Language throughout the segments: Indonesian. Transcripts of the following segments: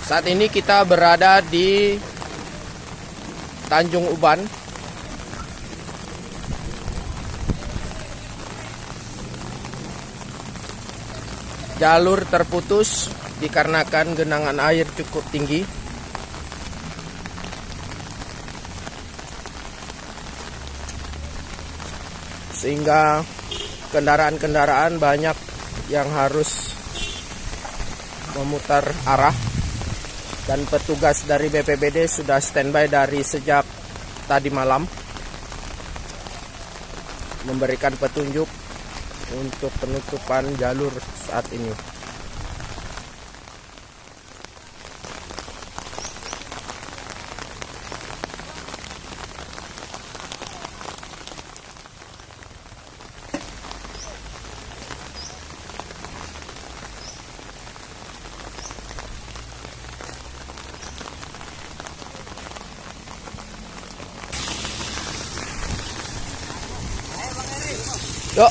Saat ini kita berada di Tanjung Uban. Jalur terputus dikarenakan genangan air cukup tinggi. Sehingga kendaraan-kendaraan banyak yang harus memutar arah. Dan petugas dari BPBD sudah standby dari sejak tadi malam, memberikan petunjuk untuk penutupan jalur saat ini. Yuk.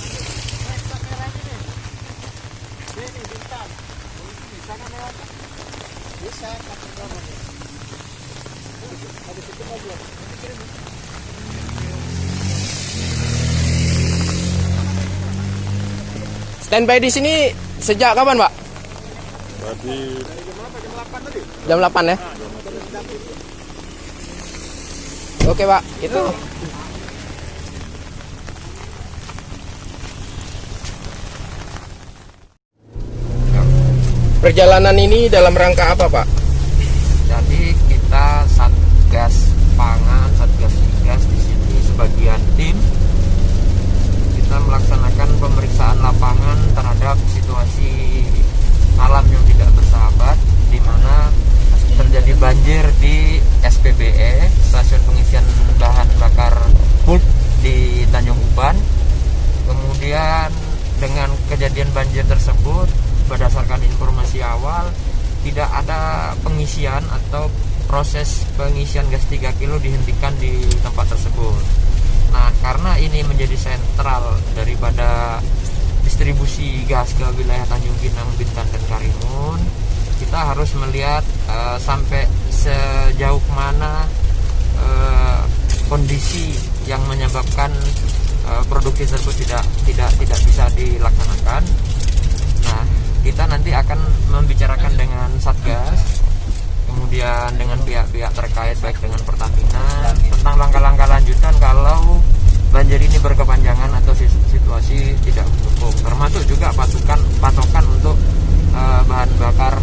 Standby di sini sejak kapan, Pak? Tadi Jam 8 ya? Oke, Pak. Itu. Perjalanan ini dalam rangka apa, Pak? Jadi kita Satgas Pangan, Satgas Migas di sini sebagian tim kita melaksanakan pemeriksaan lapangan terhadap situasi alam yang tidak bersahabat, di mana terjadi banjir di SPBE, stasiun pengisian bahan bakar bulk di Tanjung Uban. Kemudian dengan kejadian banjir tersebut, berdasarkan informasi awal, tidak ada pengisian atau proses pengisian gas 3 kilo dihentikan di tempat tersebut. Nah, karena ini menjadi sentral daripada distribusi gas ke wilayah Tanjung Pinang, Bintan, dan Karimun, kita harus melihat sampai sejauh mana kondisi yang menyebabkan produksi tersebut tidak bisa dilaksanakan. Nah, kita nanti akan membicarakan dengan Satgas, kemudian dengan pihak-pihak terkait baik dengan Pertamina tentang langkah-langkah lanjutan kalau banjir ini berkepanjangan atau situasi tidak mendukung, termasuk juga patokan untuk bahan bakar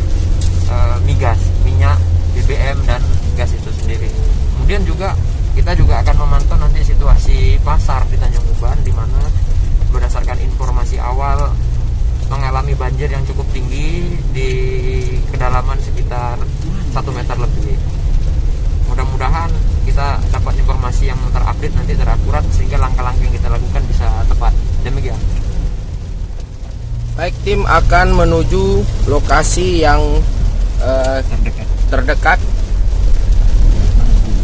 migas, minyak, BBM, dan gas itu sendiri. Kemudian juga kita juga akan memantau nanti situasi pasar di Tanjung Uban, di mana berdasarkan informasi awal mengalami banjir yang cukup tinggi di kedalaman sekitar 1 meter lebih. Mudah-mudahan kita dapat informasi yang terupdate nanti, terakurat, sehingga langkah-langkah yang kita lakukan bisa tepat. Demikian. Baik, tim akan menuju lokasi yang terdekat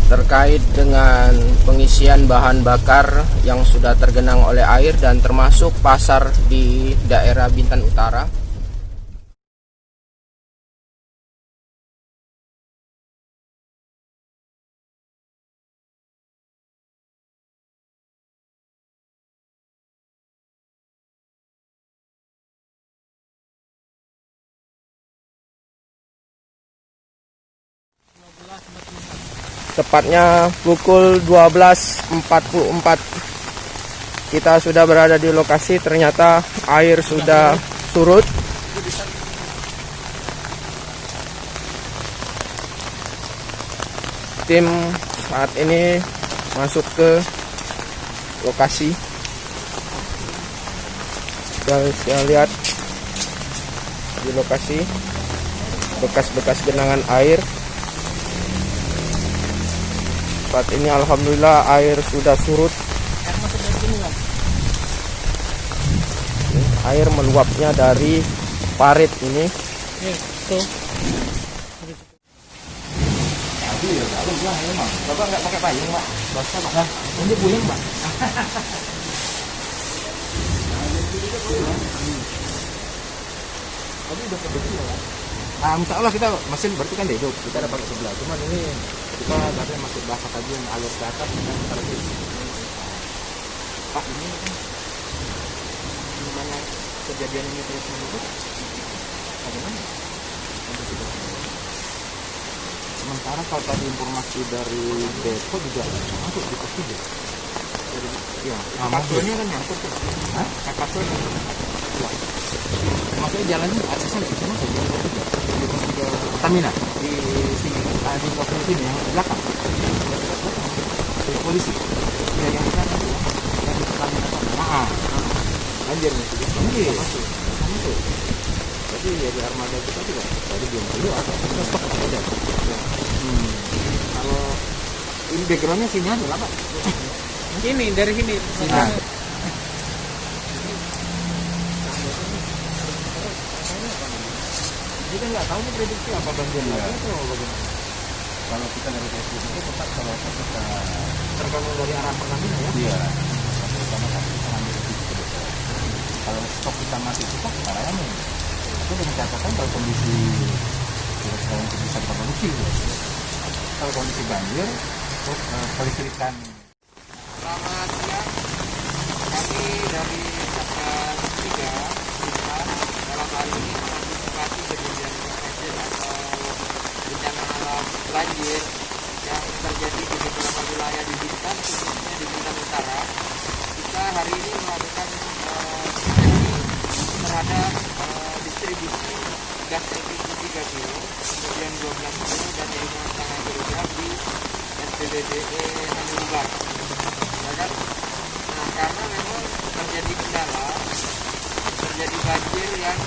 terkait dengan pengisian bahan bakar yang sudah tergenang oleh air dan termasuk pasar di daerah Bintan Utara. Tepatnya pukul 12.44 kita sudah berada di lokasi. Ternyata air sudah surut. Tim saat ini masuk ke lokasi. Dan saya lihat di lokasi bekas-bekas genangan air. Saat ini alhamdulillah air sudah surut. Air meluapnya dari parit ini. Bapak nggak pakai payung, Pak? Basah, Pak. Ini puyeng, Pak. Tadi udah kedua, Pak. Insya Allah kita mesin berarti kan hidup, kita ada pakai sebelah. Cuman ini kita ada masuk bahasa kajian alur ke atas dan kita lagi. Pak ini kan gimana kejadian ini terus menerus? Bagaimana? Sementara kalau tadi informasi dari Depo juga masuk di pos 3. Ya, kapsulnya kan nyangkut tuh. Hah? Kapsulnya. Ya. Maksudnya jalannya aksesnya di sana saja. Di pos 3 Pertamina di sini, di pos sini yang belakang. Di polisi. Ya yang sana itu yang di Pertamina sana. Banjir nih. Banjir. Masuk. Tapi ya di armada kita juga tadi belum perlu ada. Kita stok aja. Kalau ini backgroundnya sini aja lah Pak. Ini dari sini. Nah. Kita nggak tahu nih prediksi apa banjirnya atau bagaimana. Kalau kita dari Facebook itu tetap kalau kita tergantung dari arah Pertamina ya. Iya. Pertama kan kita ambil itu. Kalau stok kita masih cukup, kita layani. Itu dengan catatan kalau kondisi kita bisa diproduksi. Kalau kondisi banjir, terus kelistrikan. Selamat siang, kami dari Satgas 3 dalam hal ini mengantisipasi kejadian banjir atau bencana alam banjir yang terjadi di beberapa wilayah di Bintan, khususnya di Bintan Utara. Kita hari ini melakukan terhadap distribusi gas LPG 3 kg, kemudian 12 kg dan 5,5 kg di SPBDE Tanjung. Nah, karena memang terjadi kendala, terjadi banjir yang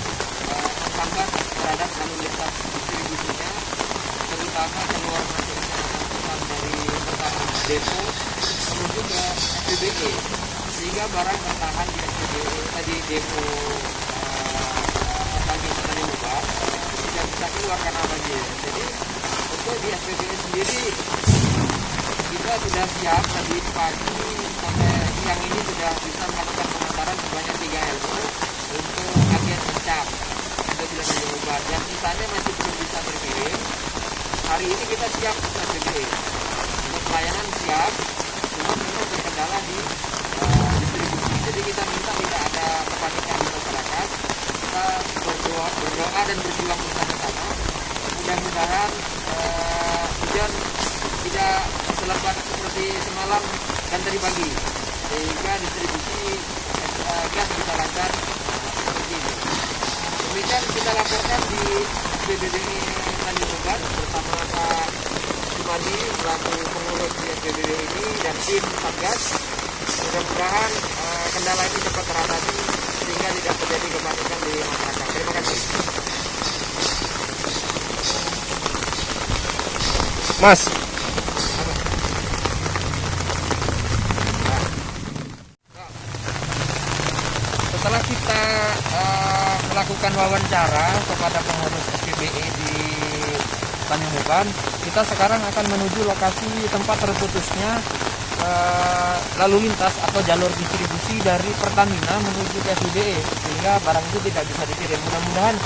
menghambat terhadap lalu lintas distribusinya, terutama keluar masuknya angkutan dari pertama depo menuju ke SPBE, sehingga barang tertahan di SPBE tadi depo Pertamina Tanjung tidak bisa keluar karena banjir. Jadi untuk di SPBE sendiri kita sudah siap tadi pagi sampai siang ini sudah bisa melakukan pementaran sebanyak 3 LO untuk agen encap untuk wilayah Jombang, dan sisanya masih belum bisa terkirim. Hari ini kita siap untuk SPBE untuk pelayanan siap, cuma memang terkendala di distribusi. Jadi kita minta tidak ada kepanikan di masyarakat. Kita berdoa dan berjuang bersama-sama. Mudah-mudahan hujan tidak selebat seperti semalam dan tadi pagi, sehingga distribusi gas bisa lancar seperti ini. Demikian kita laporkan di SPBDE Tanjung Uban bersama Pak Sumadi selaku pengurus di SPBDE ini dan tim Satgas. Mudah-mudahan kendala ini dapat teratasi sehingga tidak terjadi kepanikan di masyarakat. Terima kasih. Mas, setelah kita melakukan wawancara kepada pengurus SPBE di Tanjung Uban, kita sekarang akan menuju lokasi tempat terputusnya lalu lintas atau jalur distribusi dari Pertamina menuju ke SPBE, sehingga barang itu tidak bisa dikirim. Mudah-mudahan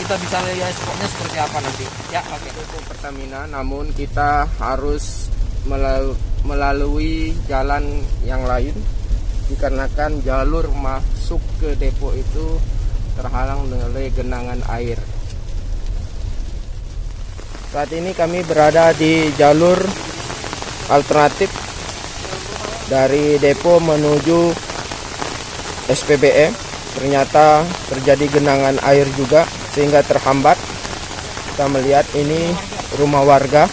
kita bisa lihat spotnya seperti apa nanti. Ya, oke. depo Pertamina, namun kita harus melalui jalan yang lain dikarenakan jalur masuk ke depo itu terhalang oleh genangan air. Saat ini kami berada di jalur alternatif dari depo menuju SPBE. Ternyata terjadi genangan air juga sehingga terhambat. Kita melihat ini rumah warga,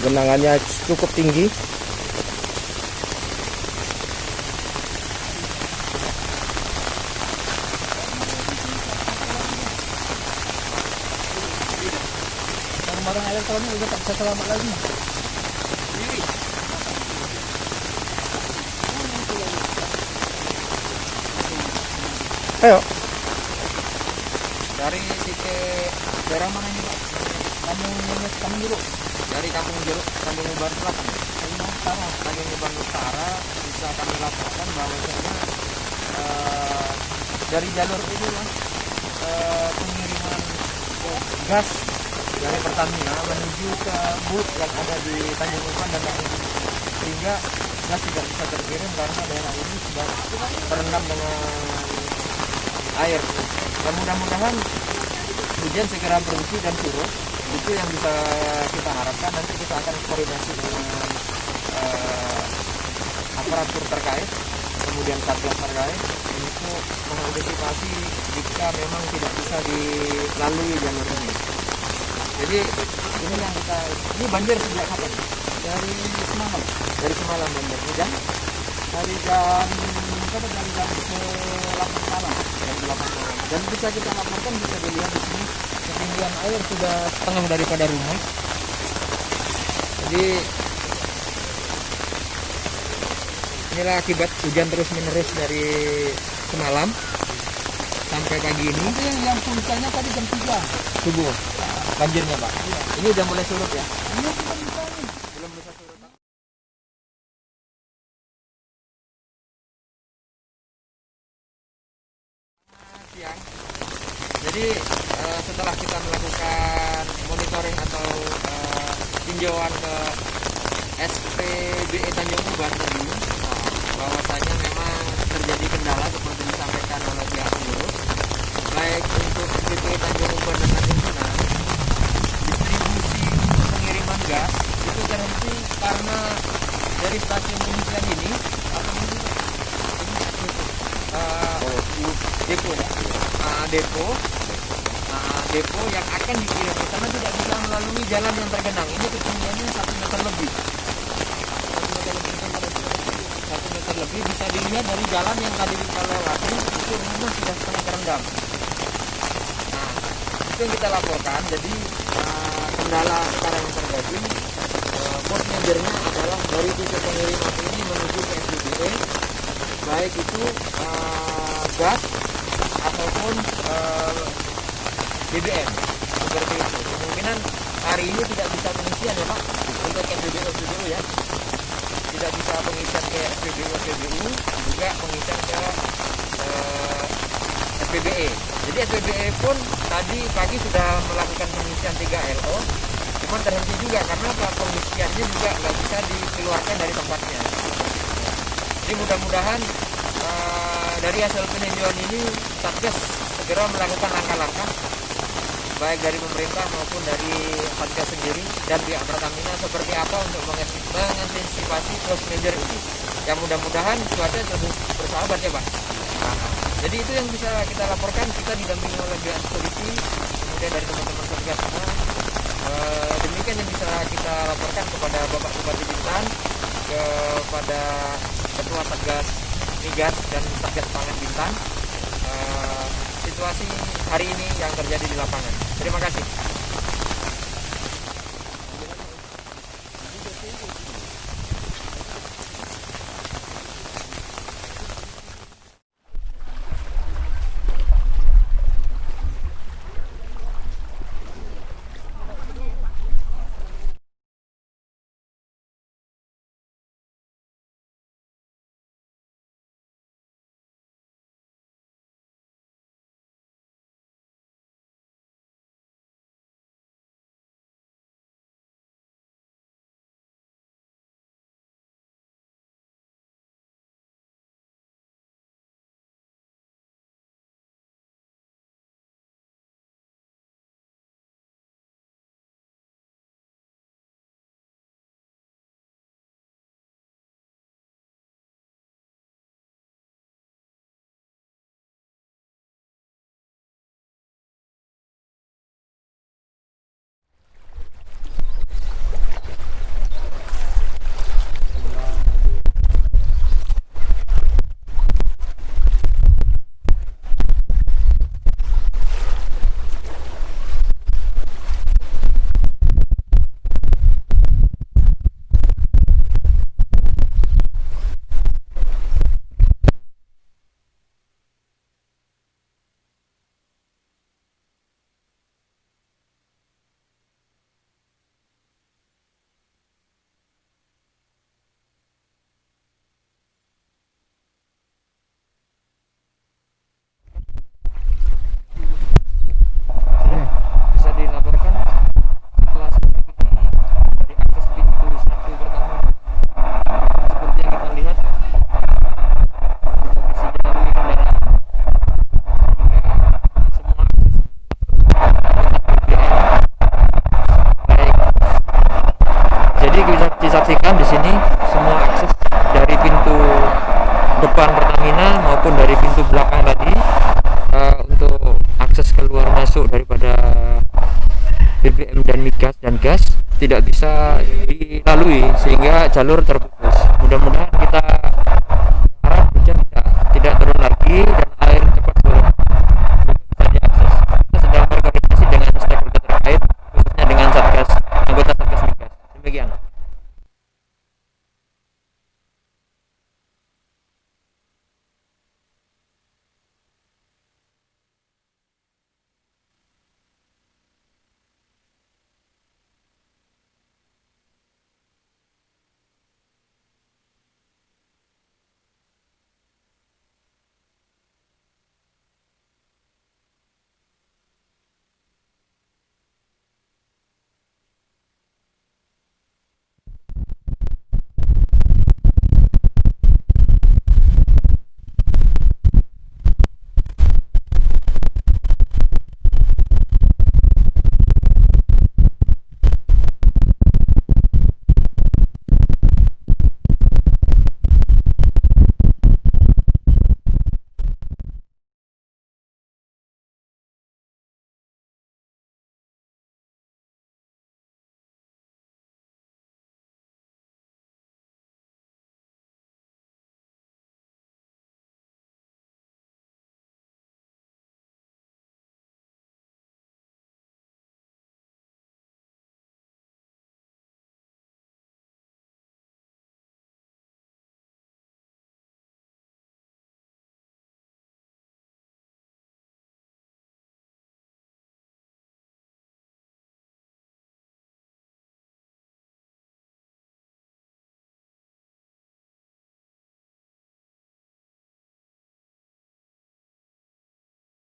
genangannya cukup tinggi. Barang elektronik juga tak bisa selamat lagi. Ayo. Dari titik daerah mana ini, Pak? Kamu dulu. Dari Kampung Jeruk, Tanjung Uban Selatan. Tanjung Uban Utara bisa kami laporkan bahwasanya dari jalur ini Mas, pengiriman gas dari Pertamina menuju ke booth yang ada di Tanjung Umpan dan lain, sehingga gas tidak bisa terkirim karena daerah ini sudah terendam dengan air. Dan mudah-mudahan hujan segera berhenti dan surut. Itu yang bisa kita harapkan. Nanti kita akan koordinasi dengan aparatur terkait, kemudian satgas terkait untuk mengantisipasi jika memang tidak bisa dilalui jalur ini. Jadi ini yang kita, ini banjir sejak kapan? Dari semalam. Dari semalam banjir. Hujan? Dari jam 8 malam. Jam 8 malam. Dan bisa kita laporkan, bisa dilihat di sini ketinggian air sudah setengah daripada rumah. Jadi inilah akibat hujan terus menerus dari semalam sampai pagi ini. Nanti yang puncaknya tadi jam 3 subuh banjirnya, Pak. Iya. Ini udah mulai surut ya? Ini belum bisa nih. Belum bisa surut. Siang. Jadi setelah kita melakukan monitoring atau tinjauan ke SPBE Tanjung Uban tadi, bahwasanya memang terjadi kendala seperti disampaikan oleh pihak pengurus, baik untuk SPBE Tanjung Uban dan Tanjung Pinang, distribusi untuk pengiriman gas itu terhenti karena dari stasiun pengisian ini depo ya, depo yang akan dikirim karena tidak bisa melalui jalan yang tergenang. Ini ketinggiannya 1 meter lebih. 1 meter lebih bisa dilihat dari jalan yang tadi kita lewati, itu rumah sudah setengah terendam. Nah, itu yang kita laporkan. Jadi kendala sekarang yang terjadi, force majornya adalah dari titik pengiriman ini menuju ke SPBE, baik itu gas ataupun BBM seperti itu. Kemungkinan hari ini tidak bisa pengisian ya Pak untuk SPBU ya, tidak bisa pengisian ke SPBU juga pengisian ke SPBE. Jadi SPBE pun tadi pagi sudah melakukan pengisian 3 LO, cuman terhenti juga karena pengisiannya juga nggak bisa dikeluarkan dari tempatnya. Jadi mudah-mudahan dari hasil peninjauan ini Satgas segera melakukan langkah-langkah baik dari pemerintah maupun dari Satgas sendiri dan pihak Pertamina seperti apa untuk mengantisipasi force major ini. Yang mudah-mudahan cuaca terus bersahabat ya Pak. Jadi itu yang bisa kita laporkan. Kita didampingi oleh pihak polisi, kemudian dari teman-teman Satgas semua. Demikian yang bisa kita laporkan kepada Bapak Bupati Bintan, kepada Ketua Satgas Migas dan Satgas Pangan Bintan, situasi hari ini yang terjadi di lapangan. Terima kasih. jalur terputus. Mudah-mudahan